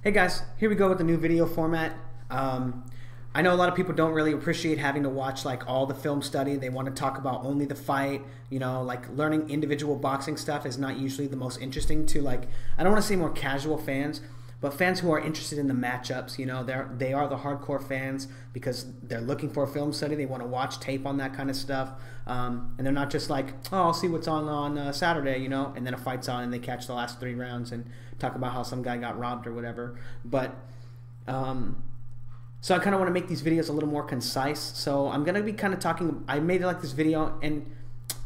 Hey guys, here we go with the new video format. I know a lot of people don't really appreciate having to watch like all the film study. They want to talk about only the fight. You know, like learning individual boxing stuff is not usually the most interesting to, like, I don't want to say more casual fans, but fans who are interested in the matchups. You know, they are the hardcore fans because they're looking for a film study. They want to watch tape on that kind of stuff, and they're not just like, oh, I'll see what's on Saturday, you know, and then a fight's on and they catch the last 3 rounds and talk about how some guy got robbed or whatever. But so I kind of want to make these videos a little more concise. So I'm gonna be kind of talking. I made like this video, and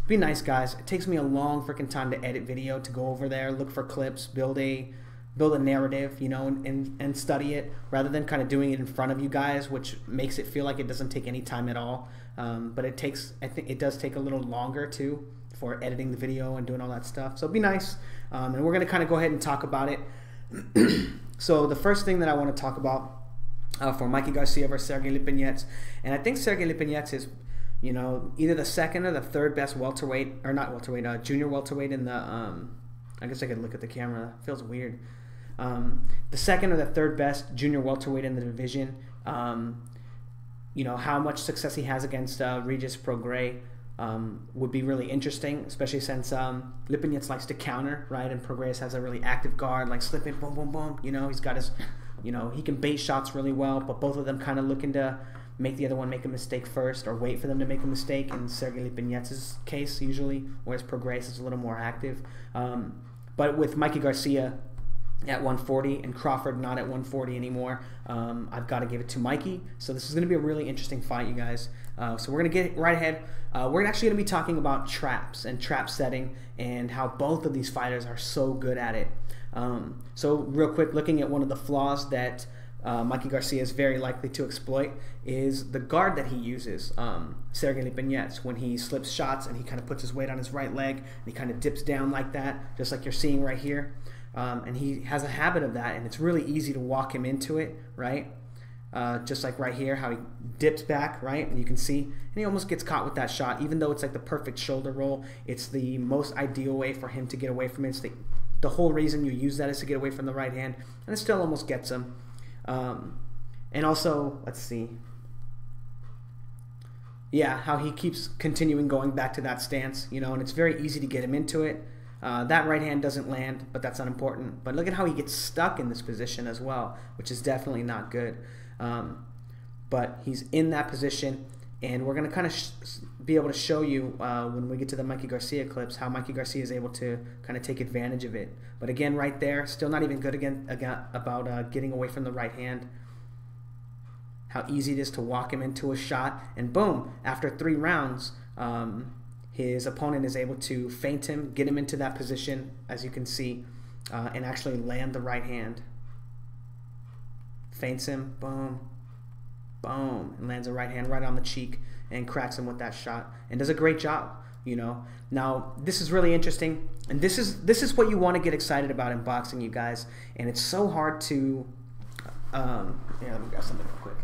be nice, guys. It takes me a long freaking time to edit video, to go over there, look for clips, build a narrative, you know, and study it, rather than kind of doing it in front of you guys, which makes it feel like it doesn't take any time at all. But it takes, I think it does take a little longer too for editing the video and doing all that stuff. So be nice, and we're gonna kind of go ahead and talk about it. So the first thing that I want to talk about for Mikey Garcia versus Sergey Lipinets, and I think Sergey Lipinets is, you know, either the second or the third best welterweight, or not welterweight, junior welterweight in the. I guess I could look at the camera. It feels weird. The second or the third best junior welterweight in the division. You know, how much success he has against Regis Prograis would be really interesting, especially since Lipinets likes to counter, right? And Prograis has a really active guard, like slip in, boom, boom, boom. You know, he's got his, you know, he can bait shots really well, but both of them kind of looking to make the other one make a mistake first, or wait for them to make a mistake in Sergey Lipinets' case usually, whereas Prograis is a little more active. But with Mikey Garcia at 140 and Crawford not at 140 anymore, I've got to give it to Mikey. So this is going to be a really interesting fight, you guys. So we're going to get right ahead. We're actually going to be talking about traps and trap setting and how both of these fighters are so good at it. So real quick, looking at one of the flaws that Mikey Garcia is very likely to exploit is the guard that he uses, Sergey Lipinets, when he slips shots and he kind of puts his weight on his right leg and he kind of dips down like that, just like you're seeing right here. And he has a habit of that, and it's really easy to walk him into it, right? Just like right here, how he dips back, right? And you can see, and he almost gets caught with that shot, even though it's like the perfect shoulder roll. It's the most ideal way for him to get away from it. It's the whole reason you use that is to get away from the right hand, and it still almost gets him. And also, let's see. Yeah, how he keeps continuing going back to that stance, you know, and it's very easy to get him into it. That right hand doesn't land, but that's unimportant. But look at how he gets stuck in this position as well, which is definitely not good. But he's in that position, and we're going to kind of be able to show you when we get to the Mikey Garcia clips how Mikey Garcia is able to kind of take advantage of it. But again, right there, still not even good about getting away from the right hand. How easy it is to walk him into a shot, and boom, after 3 rounds, his opponent is able to feint him, get him into that position, as you can see, and actually land the right hand. Feints him, boom, boom, and lands a right hand right on the cheek and cracks him with that shot, and does a great job, you know. Now, this is really interesting, and this is what you want to get excited about in boxing, you guys, and it's so hard to, yeah, let me grab something real quick.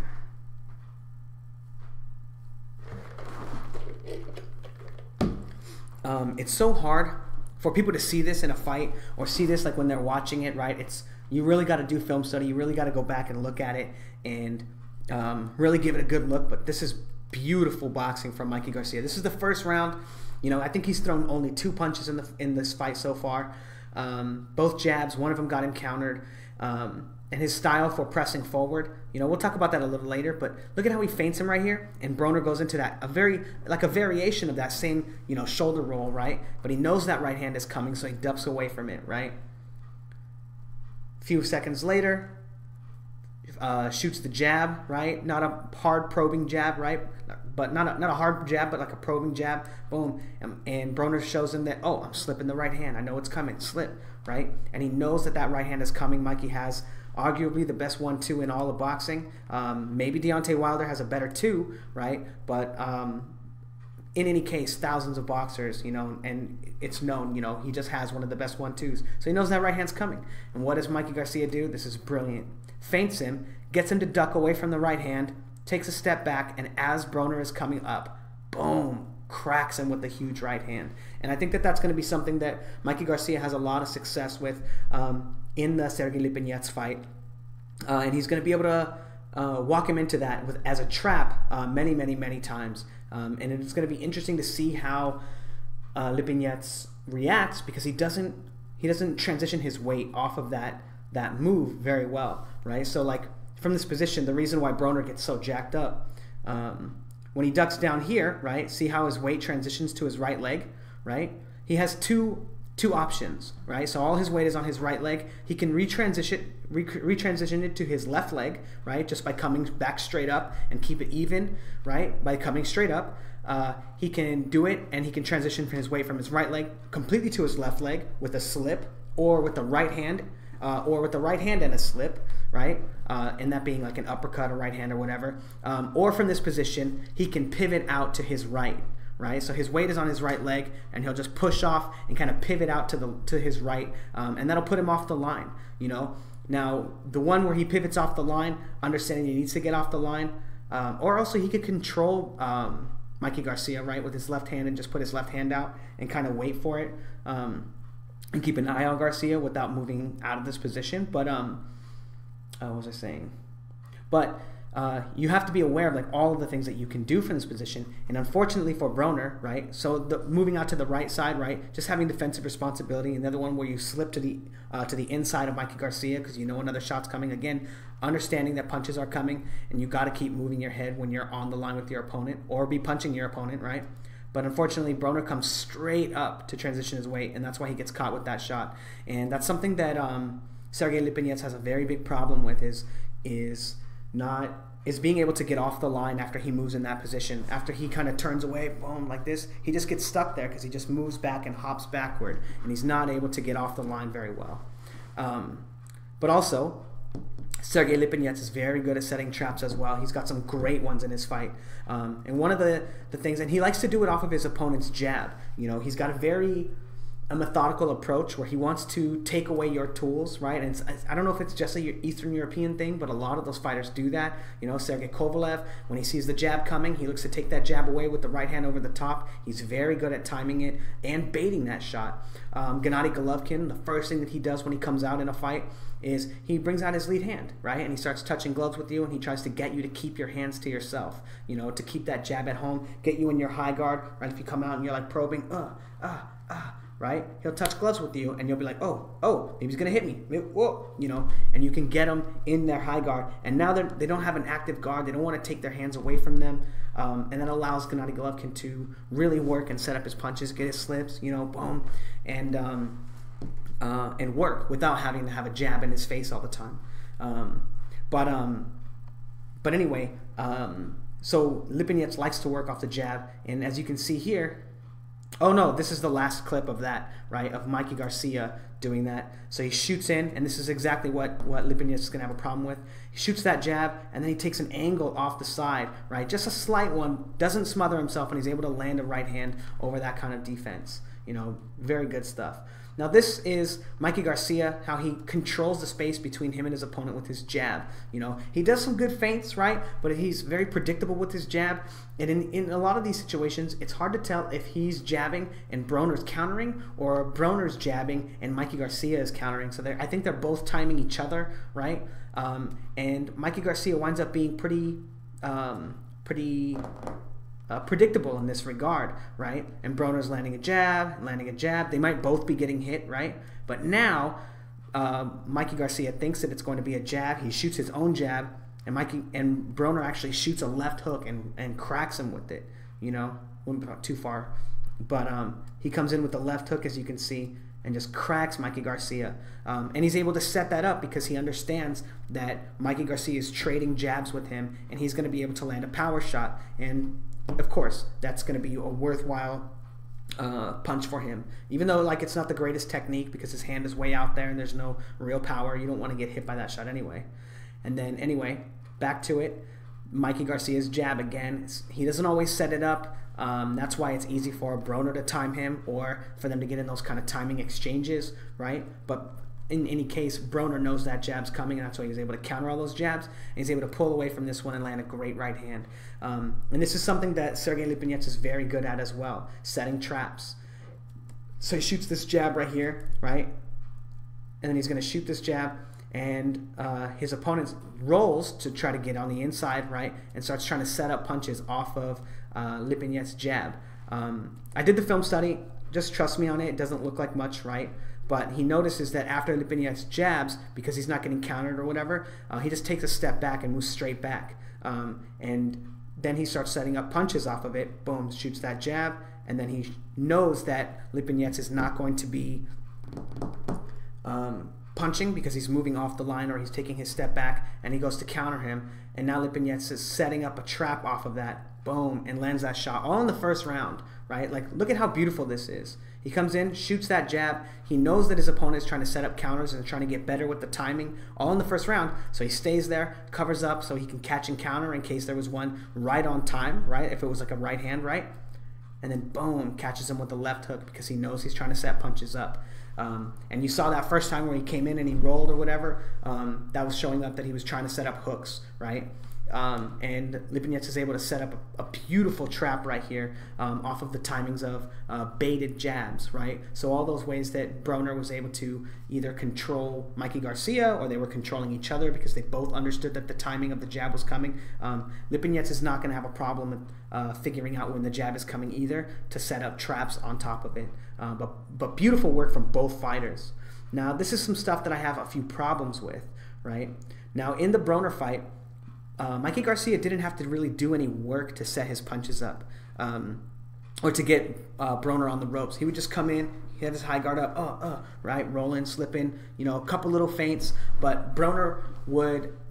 It's so hard for people to see this in a fight, or see this like when they're watching it, right? You really got to do film study. You really got to go back and look at it and really give it a good look. But this is beautiful boxing from Mikey Garcia. This is the first round. You know, I think he's thrown only 2 punches in this fight so far. Both jabs. One of them got him countered. And his style for pressing forward, you know, we'll talk about that a little later, but look at how he feints him right here, and Broner goes into that, like a variation of that same, you know, shoulder roll, right? But he knows that right hand is coming, so he ducks away from it, right? A few seconds later, shoots the jab, right? Not a hard probing jab, right? But not a hard jab, but like a probing jab. Boom. And Broner shows him that, oh, I'm slipping the right hand. I know it's coming. Slip, right? And he knows that that right hand is coming. Mikey has arguably the best 1-2 in all of boxing. Maybe Deontay Wilder has a better 2, right? But in any case, thousands of boxers, you know, and it's known, you know, he just has one of the best 1-2s. So he knows that right hand's coming. And what does Mikey Garcia do? This is brilliant. Feints him, gets him to duck away from the right hand, takes a step back, and as Broner is coming up, boom, cracks him with a huge right hand. And I think that that's going to be something that Mikey Garcia has a lot of success with in the Sergey Lipinets fight. and he's going to be able to walk him into that as a trap many times. And it's going to be interesting to see how Lipinets reacts, because he doesn't transition his weight off of that move very well, right? So like from this position, the reason why Broner gets so jacked up, when he ducks down here, right? See how his weight transitions to his right leg, right? He has two options, right? So all his weight is on his right leg. He can retransition it to his left leg, right? Just by coming back straight up and keep it even, right? By coming straight up, he can do it, and he can transition his weight from his right leg completely to his left leg with a slip, or with the right hand, and a slip, right? And that being like an uppercut or right hand or whatever. Or from this position, he can pivot out to his right. Right, so his weight is on his right leg, and he'll just push off and kind of pivot out to his right, and that'll put him off the line. You know, now the one where he pivots off the line, understanding he needs to get off the line, or also he could control Mikey Garcia, right, with his left hand, and just put his left hand out and kind of wait for it, and keep an eye on Garcia without moving out of this position. But what was I saying? But you have to be aware of like all of the things that you can do from this position, and unfortunately for Broner, right? So moving out to the right side, right? Just having defensive responsibility, and the other one where you slip to the inside of Mikey Garcia because you know another shot's coming. Again, understanding that punches are coming, and you got to keep moving your head when you're on the line with your opponent, or be punching your opponent, right? But unfortunately, Broner comes straight up to transition his weight, and that's why he gets caught with that shot. And that's something that Sergey Lipinets has a very big problem with, is being able to get off the line after he moves in that position. After he kind of turns away, boom, like this, he just gets stuck there because he just moves back and hops backward, and he's not able to get off the line very well. But also, Sergey Lipinets is very good at setting traps as well. He's got some great ones in his fight. And one of the things, and he likes to do it off of his opponent's jab. You know, he's got a methodical approach where he wants to take away your tools, right? And I don't know if it's just a Eastern European thing, but a lot of those fighters do that. You know, Sergey Kovalev, when he sees the jab coming, he looks to take that jab away with the right hand over the top. He's very good at timing it and baiting that shot. Gennady Golovkin, the first thing that he does when he comes out in a fight is he brings out his lead hand, right? And he starts touching gloves with you, and he tries to get you to keep your hands to yourself, you know, to keep that jab at home, get you in your high guard, right? If you come out and you're like probing, right? He'll touch gloves with you, and you'll be like, oh, maybe he's gonna hit me, whoa, you know, and you can get them in their high guard. And now they don't have an active guard. They don't want to take their hands away from them, and that allows Gennady Golovkin to really work and set up his punches, get his slips, you know, boom, and work without having to have a jab in his face all the time. But anyway, so Lipinets likes to work off the jab, and as you can see here. Oh no, this is the last clip of that, right, of Mikey Garcia doing that. So he shoots in, and this is exactly what Lipinets is going to have a problem with. He shoots that jab, and then he takes an angle off the side, right, just a slight one, doesn't smother himself, and he's able to land a right hand over that kind of defense. You know, very good stuff. Now this is Mikey Garcia, how he controls the space between him and his opponent with his jab. You know, he does some good feints, right? But he's very predictable with his jab. And in a lot of these situations, it's hard to tell if he's jabbing and Broner's countering, or Broner's jabbing and Mikey Garcia is countering. So I think they're both timing each other, right? And Mikey Garcia winds up being pretty predictable in this regard, right? And Broner's landing a jab. They might both be getting hit, right? But now Mikey Garcia thinks that it's going to be a jab. He shoots his own jab, and Broner actually shoots a left hook and cracks him with it. You know, wouldn't go too far, but he comes in with the left hook, as you can see, and just cracks Mikey Garcia. And he's able to set that up because he understands that Mikey Garcia is trading jabs with him, and he's going to be able to land a power shot. And of course, that's going to be a worthwhile punch for him. Even though like it's not the greatest technique because his hand is way out there and there's no real power, you don't want to get hit by that shot anyway. And then anyway, back to it. Mikey Garcia's jab again. He doesn't always set it up. That's why it's easy for Broner to time him, or for them to get in those kind of timing exchanges, right? But in any case, Broner knows that jab's coming, and that's why he was able to counter all those jabs, and he's able to pull away from this one and land a great right hand. And this is something that Sergey Lipinets is very good at as well, setting traps. So he shoots this jab right here, right? And then he's going to shoot this jab, and his opponent rolls to try to get on the inside, right, and starts trying to set up punches off of Lipinets' jab. I did the film study. Just trust me on it. It doesn't look like much, right? But he notices that after Lipinets jabs, because he's not getting countered or whatever, he just takes a step back and moves straight back. And then he starts setting up punches off of it. Boom, shoots that jab. And then he knows that Lipinets is not going to be punching because he's moving off the line or he's taking his step back, and he goes to counter him. And now Lipinets is setting up a trap off of that. Boom, and lands that shot all in the first round, right? Like, look at how beautiful this is. He comes in, shoots that jab. He knows that his opponent is trying to set up counters and trying to get better with the timing, all in the first round. So he stays there, covers up so he can catch and counter in case there was one right on time, right? If it was like a right hand, right? And then boom, catches him with the left hook because he knows he's trying to set punches up. And you saw that first time where he came in and he rolled or whatever. That was showing up that he was trying to set up hooks, right? And Lipinets is able to set up a beautiful trap right here off of the timings of baited jabs, right? So all those ways that Broner was able to either control Mikey Garcia or they were controlling each other because they both understood that the timing of the jab was coming. Lipinets is not going to have a problem figuring out when the jab is coming either to set up traps on top of it. But beautiful work from both fighters. Now, this is some stuff that I have a few problems with, right? Now, in the Broner fight, Mikey Garcia didn't have to really do any work to set his punches up or to get Broner on the ropes. He would just come in, he had his high guard up, right, rolling, slipping, you know, a couple little feints, but Broner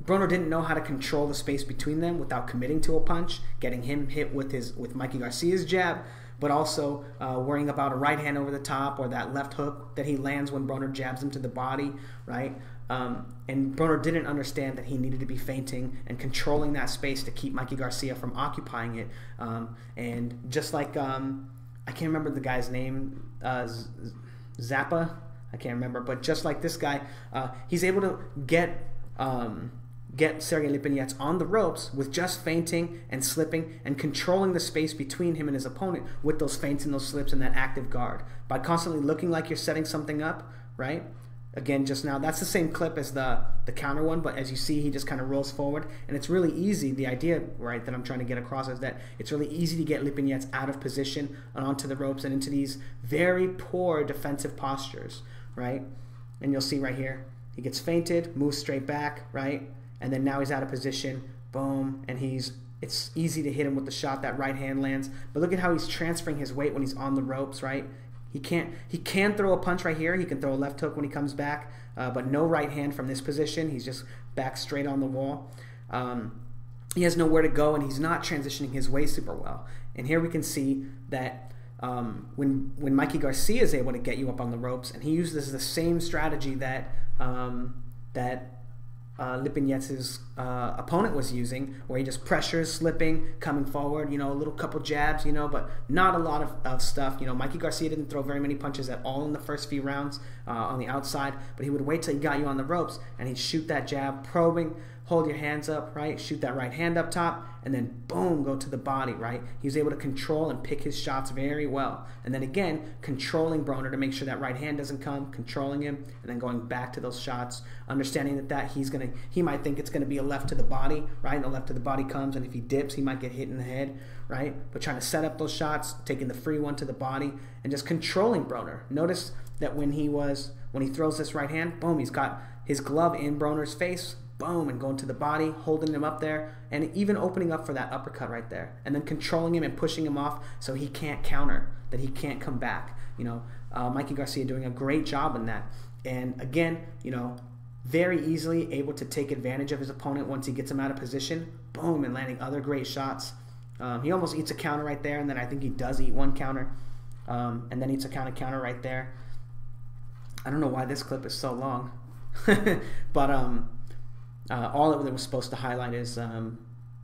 didn't know how to control the space between them without committing to a punch, getting him hit with Mikey Garcia's jab, but also worrying about a right hand over the top or that left hook that he lands when Broner jabs him to the body, right? And Broner didn't understand that he needed to be feinting and controlling that space to keep Mikey Garcia from occupying it. And just like, I can't remember the guy's name, Zappa, I can't remember, but just like this guy, he's able to get Sergey Lipinets on the ropes with just feinting and slipping and controlling the space between him and his opponent with those feints and those slips and that active guard by constantly looking like you're setting something up, right? Again, just now, that's the same clip as the counter one, but as you see, he just kind of rolls forward, and it's really easy. The idea, right, that I'm trying to get across is that it's really easy to get Lipinets out of position and onto the ropes and into these very poor defensive postures, right? And you'll see right here, he gets feinted, moves straight back, right? And then now he's out of position, boom, and it's easy to hit him with the shot. That right hand lands, but look at how he's transferring his weight when he's on the ropes, right? He can throw a punch right here. He can throw a left hook when he comes back, but no right hand from this position. He's just back straight on the wall. He has nowhere to go, and he's not transitioning his weight super well. And here we can see that when Mikey Garcia is able to get you up on the ropes, and he uses the same strategy that Lipinets' opponent was using, where he just pressures, slipping, coming forward, you know, a little couple jabs, you know, but not a lot of stuff. You know, Mikey Garcia didn't throw very many punches at all in the first few rounds on the outside, but he would wait till he got you on the ropes, and he'd shoot that jab, probing, hold your hands up, right, shoot that right hand up top, and then boom, go to the body, right? He was able to control and pick his shots very well. And then again, controlling Broner to make sure that right hand doesn't come, controlling him, and then going back to those shots, understanding that he might think it's gonna be a left to the body, right? And the left to the body comes, and if he dips, he might get hit in the head, right? But trying to set up those shots, taking the free one to the body, and just controlling Broner. Notice that when he throws this right hand, boom, he's got his glove in Broner's face, boom, and going to the body, holding him up there, and even opening up for that uppercut right there, and then controlling him and pushing him off so he can't counter, that he can't come back. You know, Mikey Garcia doing a great job in that. And again, you know, very easily able to take advantage of his opponent once he gets him out of position, boom, and landing other great shots. He almost eats a counter right there, and then I think he does eat one counter, and then eats a counter right there. I don't know why this clip is so long, but all it was supposed to highlight is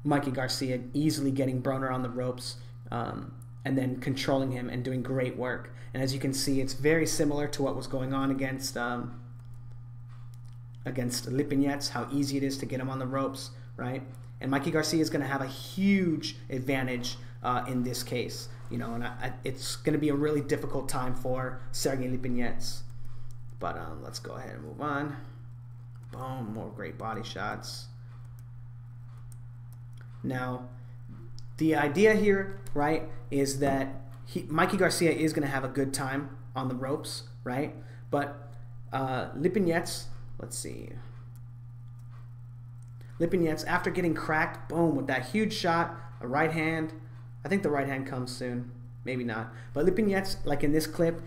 Mikey Garcia easily getting Broner on the ropes and then controlling him and doing great work. And as you can see, it's very similar to what was going on against Lipinets, how easy it is to get him on the ropes, right? And Mikey Garcia is going to have a huge advantage in this case, you know, and it's going to be a really difficult time for Sergey Lipinets. But let's go ahead and move on. Boom, more great body shots. Now, the idea here, right, is that Mikey Garcia is going to have a good time on the ropes, right? But Lipinets, let's see. Lipinets, after getting cracked, boom, with that huge shot, a right hand. I think the right hand comes soon. Maybe not. But Lipinets, like in this clip,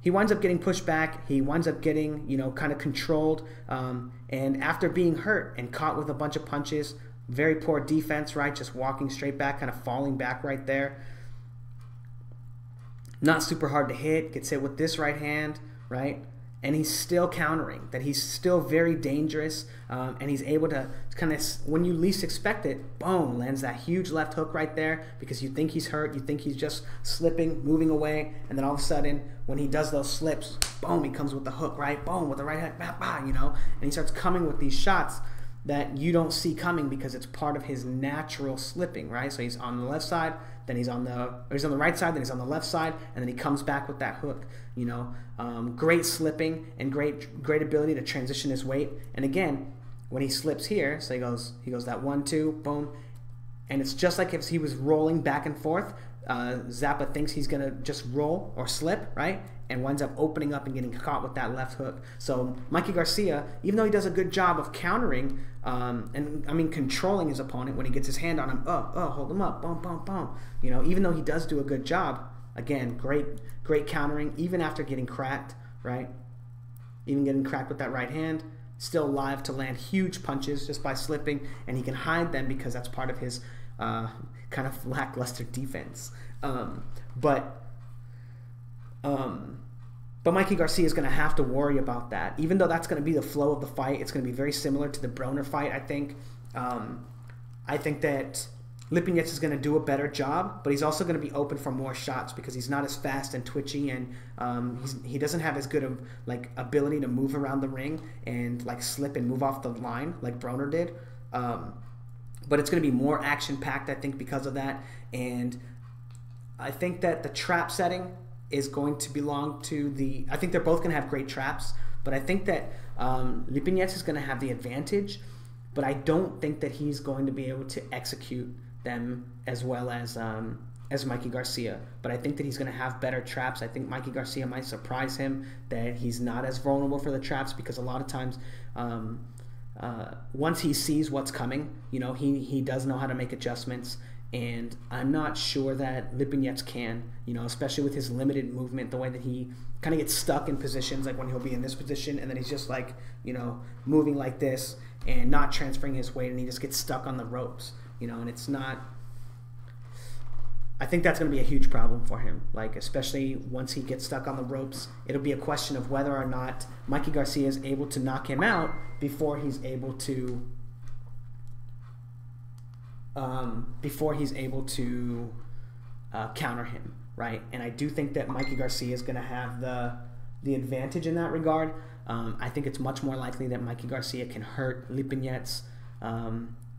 he winds up getting pushed back. He winds up getting, you know, kind of controlled. And after being hurt and caught with a bunch of punches, very poor defense, right? Just walking straight back, kind of falling back right there. Not super hard to hit. Gets hit with this right hand, right? And he's still countering. That he's still very dangerous. And he's able to kind of, when you least expect it, boom, lands that huge left hook right there because you think he's hurt. You think he's just slipping, moving away. And then all of a sudden, when he does those slips, boom, he comes with the hook, right? Boom, with the right hook, bah, bah, you know? And he starts coming with these shots that you don't see coming because it's part of his natural slipping, right? So he's on the left side, then he's on the right side, then he's on the left side, and then he comes back with that hook, you know. Great slipping and great ability to transition his weight. And again, when he slips here, so he goes that 1-2, boom, and it's just like if he was rolling back and forth. Zappa thinks he's gonna just roll or slip, right? And winds up opening up and getting caught with that left hook. So Mikey Garcia, even though he does a good job of countering, and I mean controlling his opponent when he gets his hand on him, hold him up, boom, boom, boom. You know, even though he does do a good job, again, great countering, even after getting cracked, right? Even getting cracked with that right hand, still live to land huge punches just by slipping, and he can hide them because that's part of his kind of lackluster defense. But Mikey Garcia is going to have to worry about that. Even though that's going to be the flow of the fight, it's going to be very similar to the Broner fight, I think. I think that Lipinets is going to do a better job, but he's also going to be open for more shots because he's not as fast and twitchy, and he doesn't have as good of like ability to move around the ring and like slip and move off the line like Broner did. But it's going to be more action-packed, I think, because of that. And I think that the trap setting is going to belong to the... I think they're both going to have great traps, but I think that Lipinets is going to have the advantage, but I don't think that he's going to be able to execute them as well as Mikey Garcia. But I think that he's going to have better traps. I think Mikey Garcia might surprise him that he's not as vulnerable for the traps because a lot of times... once he sees what's coming, you know, he does know how to make adjustments, and I'm not sure that Lipinets can, you know, especially with his limited movement, the way that he kind of gets stuck in positions, like when he'll be in this position and then he's just like, you know, moving like this and not transferring his weight, and he just gets stuck on the ropes, you know, and it's not... I think that's going to be a huge problem for him, like especially once he gets stuck on the ropes. It'll be a question of whether or not Mikey Garcia is able to knock him out before he's able to counter him, right? And I do think that Mikey Garcia is going to have the advantage in that regard. I think it's much more likely that Mikey Garcia can hurt Lipinets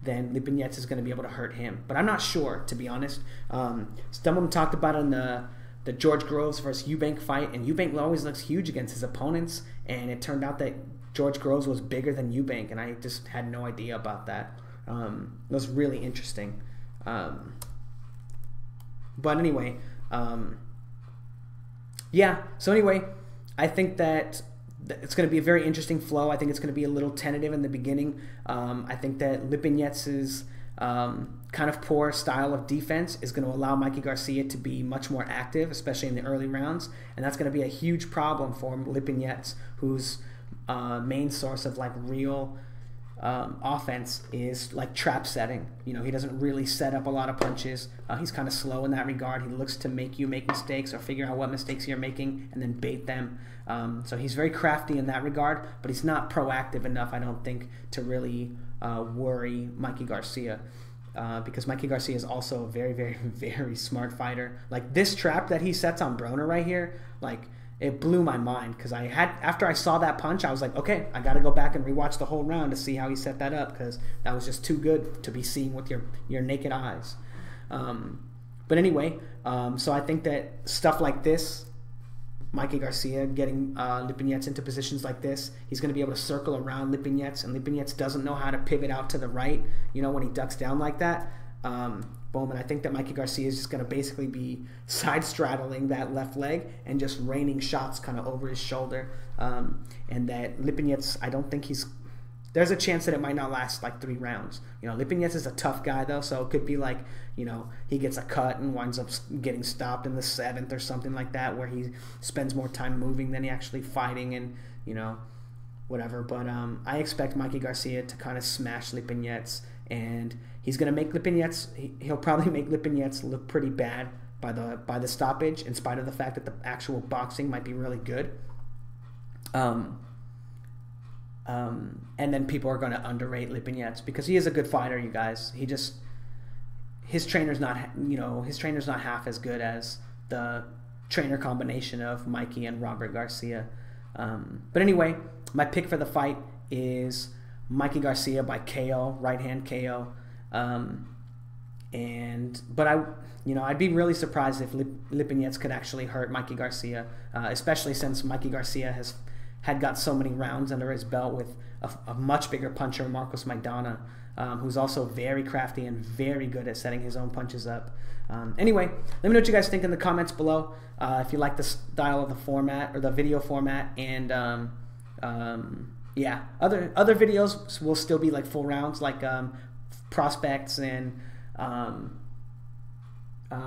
then Lipinets is going to be able to hurt him. But I'm not sure, to be honest. Some of them talked about it in the George Groves versus Eubank fight, and Eubank always looks huge against his opponents, and it turned out that George Groves was bigger than Eubank, and I just had no idea about that. It was really interesting. But anyway, yeah, so anyway, I think that it's going to be a very interesting flow. I think it's going to be a little tentative in the beginning. I think that Lipinets' kind of poor style of defense is going to allow Mikey Garcia to be much more active, especially in the early rounds, and that's going to be a huge problem for Lipinets, whose main source of like real offense is like trap setting. You know, he doesn't really set up a lot of punches. He's kind of slow in that regard. He looks to make you make mistakes or figure out what mistakes you're making and then bait them. So he's very crafty in that regard, but he's not proactive enough, I don't think, to really worry Mikey Garcia. Because Mikey Garcia is also a very, very, very smart fighter. Like this trap that he sets on Broner right here, like it blew my mind, because after I saw that punch, I was like, okay, I got to go back and rewatch the whole round to see how he set that up, because that was just too good to be seen with your naked eyes. But anyway, so I think that stuff like this Mikey Garcia getting Lipinets into positions like this. He's going to be able to circle around Lipinets, and Lipinets doesn't know how to pivot out to the right, you know, when he ducks down like that. Boom, and I think that Mikey Garcia is just going to basically be side straddling that left leg and just raining shots kind of over his shoulder. And that Lipinets, I don't think he's... There's a chance that it might not last like 3 rounds. You know, Lipinets is a tough guy, though, so it could be like, you know, he gets a cut and winds up getting stopped in the 7th or something like that, where he spends more time moving than he actually fighting and, you know, whatever. But I expect Mikey Garcia to kind of smash Lipinets, and he's going to make Lipinets, he'll probably make Lipinets look pretty bad by the stoppage, in spite of the fact that the actual boxing might be really good. And then people are going to underrate Lipinets because he is a good fighter, you guys. His trainer's not, you know, his trainer's not half as good as the trainer combination of Mikey and Robert Garcia. But anyway, my pick for the fight is Mikey Garcia by KO, right hand KO. But I'd be really surprised if Lipinets could actually hurt Mikey Garcia, especially since Mikey Garcia had got so many rounds under his belt with a much bigger puncher, Marcos Maidana, who's also very crafty and very good at setting his own punches up. Anyway, let me know what you guys think in the comments below. If you like the style of the format or the video format, and yeah, other videos will still be like full rounds, like prospects and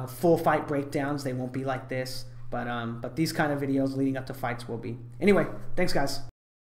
full fight breakdowns. They won't be like this. But these kind of videos leading up to fights will be. Anyway, thanks guys.